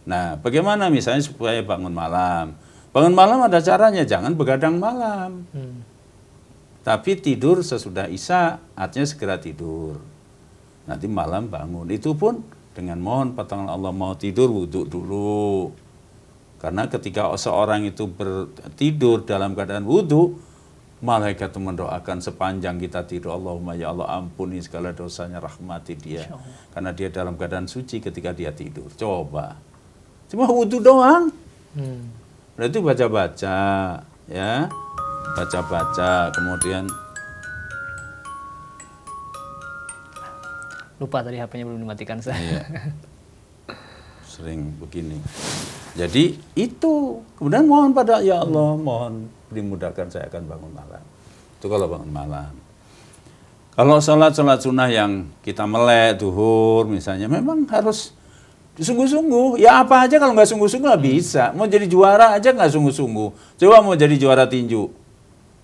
Nah, bagaimana misalnya supaya bangun malam? Bangun malam ada caranya, jangan begadang malam. Tapi tidur sesudah Isya, artinya segera tidur. Nanti malam bangun. Itu pun dengan mohon pertolongan Allah, mau tidur wudhu dulu. Karena ketika seorang itu tidur dalam keadaan wudhu, malaikat mendoakan sepanjang kita tidur, Allahumma ya Allah ampuni segala dosanya, rahmati dia. Karena dia dalam keadaan suci ketika dia tidur. Coba. Cuma wudhu doang. Berarti baca-baca, ya. Baca-baca, kemudian lupa tadi HP-nya belum dimatikan saya. Iya. Sering begini. Jadi itu, kemudian mohon pada ya Allah, mohon dimudahkan saya akan bangun malam. Itu kalau bangun malam. Kalau sholat sunnah yang kita melek, duhur misalnya, memang harus sungguh-sungguh. Ya apa aja kalau nggak sungguh-sungguh nggak bisa. Mau jadi juara aja nggak sungguh-sungguh. Coba mau jadi juara tinju.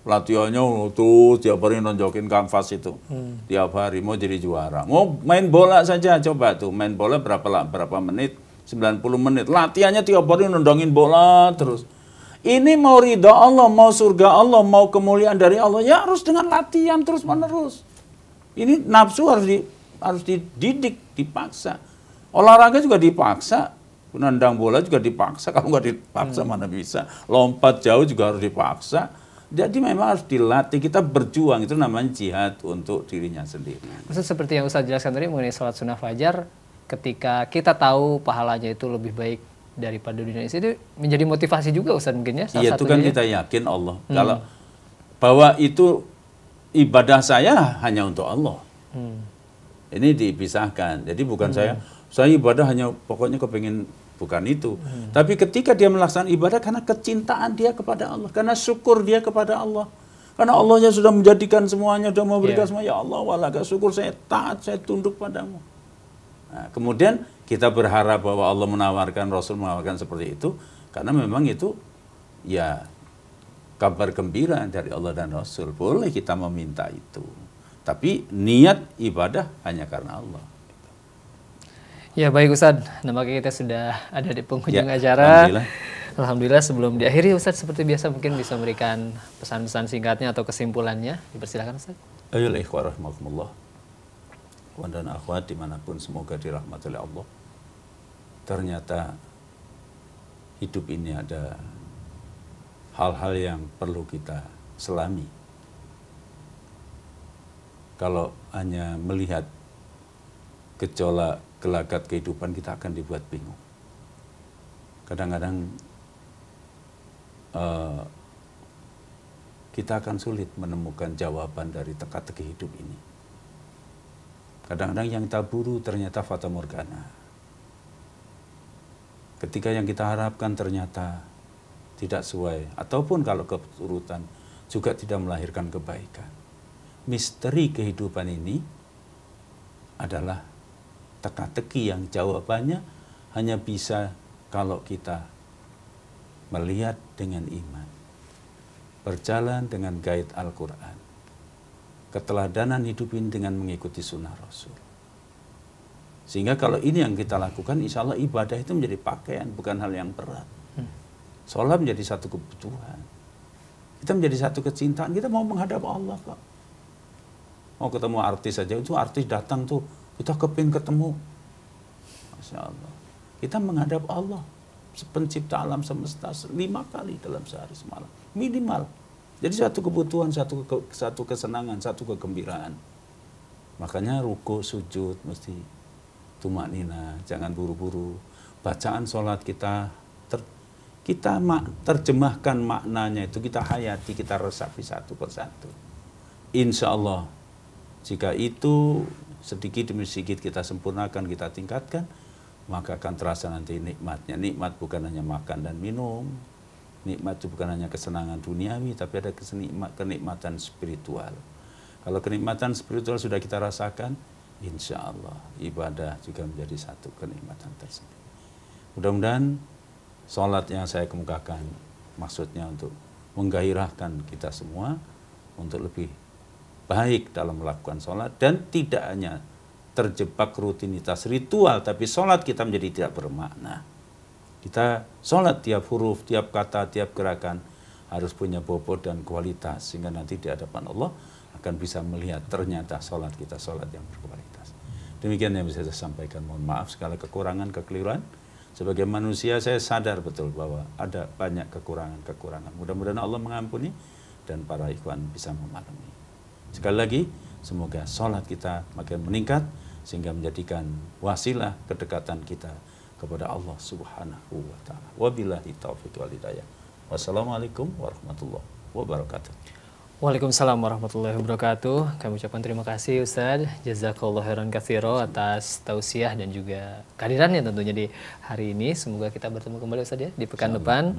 Latihannya tuh tiap hari nonjokin kanvas itu. Tiap hari mau jadi juara. Mau main bola saja, coba tuh. Main bola berapa menit? 90 menit. Latihannya tiap hari nendangin bola terus. Ini mau ridha Allah, mau surga Allah, mau kemuliaan dari Allah, ya harus dengan latihan terus-menerus. Ini nafsu harus dididik, dipaksa. Olahraga juga dipaksa, nendang bola juga dipaksa, kalau nggak dipaksa mana bisa. Lompat jauh juga harus dipaksa. Jadi memang harus dilatih, kita berjuang, itu namanya jihad untuk dirinya sendiri. Maksud seperti yang Ustaz jelaskan tadi mengenai sholat sunnah fajar, ketika kita tahu pahalanya itu lebih baik daripada dunia itu menjadi motivasi juga Ustaz mungkin ya? Iya, itu kan kita yakin Allah. Kalau bahwa itu ibadah saya hanya untuk Allah. Ini dipisahkan. Jadi bukan saya ibadah hanya pokoknya kepingin, bukan itu. Tapi ketika dia melaksanakan ibadah karena kecintaan dia kepada Allah, karena syukur dia kepada Allah. Karena Allahnya sudah menjadikan semuanya, sudah memberikan semua. Ya Allah, walaka syukur saya taat, saya tunduk padamu. Nah, kemudian kita berharap bahwa Allah menawarkan, Rasul menawarkan seperti itu. Karena memang itu ya kabar gembira dari Allah dan Rasul. Boleh kita meminta itu. Tapi niat ibadah hanya karena Allah. Ya baik Ustadz, nampaknya kita sudah ada di penghujung Ya, acara. Alhamdulillah sebelum diakhiri Ustadz seperti biasa mungkin bisa memberikan pesan-pesan singkatnya atau kesimpulannya. Dipersilakan Ustadz. Ayolah ikhwah rahmatullah. Kawan dan akhwat dimanapun semoga dirahmati oleh Allah. Ternyata hidup ini ada hal-hal yang perlu kita selami. Kalau hanya melihat gejolak gelagat kehidupan kita akan dibuat bingung. Kadang-kadang kita akan sulit menemukan jawaban dari teka-teki hidup ini. Kadang-kadang yang kita buru ternyata fata morgana. Ketika yang kita harapkan ternyata tidak sesuai, ataupun kalau keturutan juga tidak melahirkan kebaikan. Misteri kehidupan ini adalah teka-teki yang jawabannya hanya bisa kalau kita melihat dengan iman, berjalan dengan gaid Al-Quran, keteladanan hidup ini dengan mengikuti sunnah Rasul. Sehingga kalau ini yang kita lakukan, insya Allah ibadah itu menjadi pakaian, bukan hal yang berat. Sholat menjadi satu kebutuhan. Kita menjadi satu kecintaan, kita mau menghadap Allah kok. Mau ketemu artis saja, itu artis datang tuh, kita kepingin ketemu. Masya Allah. Kita menghadap Allah, pencipta alam semesta 5 kali dalam sehari semalam. Minimal. Jadi satu kebutuhan, satu kesenangan, satu kegembiraan. Makanya ruku, sujud, mesti tumak nina, jangan buru-buru. Bacaan sholat kita terjemahkan maknanya itu, kita hayati, kita resapi satu persatu. Insya Allah, jika itu sedikit demi sedikit kita sempurnakan, kita tingkatkan, maka akan terasa nanti nikmatnya. Nikmat bukan hanya makan dan minum, nikmat itu bukan hanya kesenangan duniawi, tapi ada kenikmatan spiritual. Kalau kenikmatan spiritual sudah kita rasakan, insya Allah ibadah juga menjadi satu kenikmatan tersebut. Mudah-mudahan sholat yang saya kemukakan maksudnya untuk menggairahkan kita semua untuk lebih baik dalam melakukan sholat, dan tidak hanya terjebak rutinitas ritual, tapi sholat kita menjadi tidak bermakna. Kita sholat tiap huruf, tiap kata, tiap gerakan harus punya bobot dan kualitas, sehingga nanti di hadapan Allah akan bisa melihat ternyata sholat kita sholat yang berkualitas. Demikian yang bisa saya sampaikan. Mohon maaf segala kekurangan, kekeliruan. Sebagai manusia saya sadar betul bahwa ada banyak kekurangan-kekurangan. Mudah-mudahan Allah mengampuni dan para ikhwan bisa memaklumi. Sekali lagi, semoga sholat kita makin meningkat sehingga menjadikan wasilah kedekatan kita kepada Allah Subhanahu wa taala. Wabillahi taufiq wal hidayah. Wassalamualaikum warahmatullahi wabarakatuh. Waalaikumsalam warahmatullahi wabarakatuh. Kami ucapkan terima kasih Ustadz Jazakallahu khairan katsiro atas tausiah dan juga kehadirannya tentunya di hari ini. Semoga kita bertemu kembali Ustadz ya di pekan depan.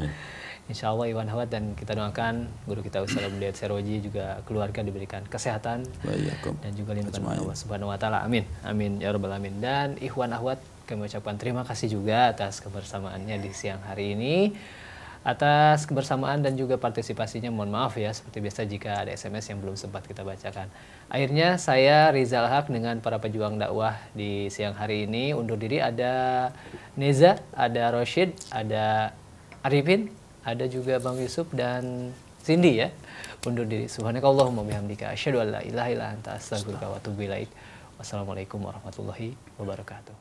Insya Allah Iwan Ahwat, dan kita doakan guru kita Ustadz Abdul Hidayat Seroji juga keluarga diberikan kesehatan dan juga lindungan Allah Subhanahu wa taala. Amin. Amin ya rabbal alamin. Dan Ikhwan Ahwat, kami ucapkan terima kasih juga atas kebersamaannya di siang hari ini. Atas kebersamaan dan juga partisipasinya, mohon maaf ya seperti biasa jika ada SMS yang belum sempat kita bacakan. Akhirnya saya Rizal Haq dengan para pejuang dakwah di siang hari ini undur diri. Ada Neza, ada Roshid, ada Arifin, ada juga Bang Yusuf dan Cindy ya. Undur diri. Subhanakallahumma bihamdika asyhadu an la ilaha illa anta astaghfiruka wa atubu ilaik. Wassalamualaikum warahmatullahi wabarakatuh.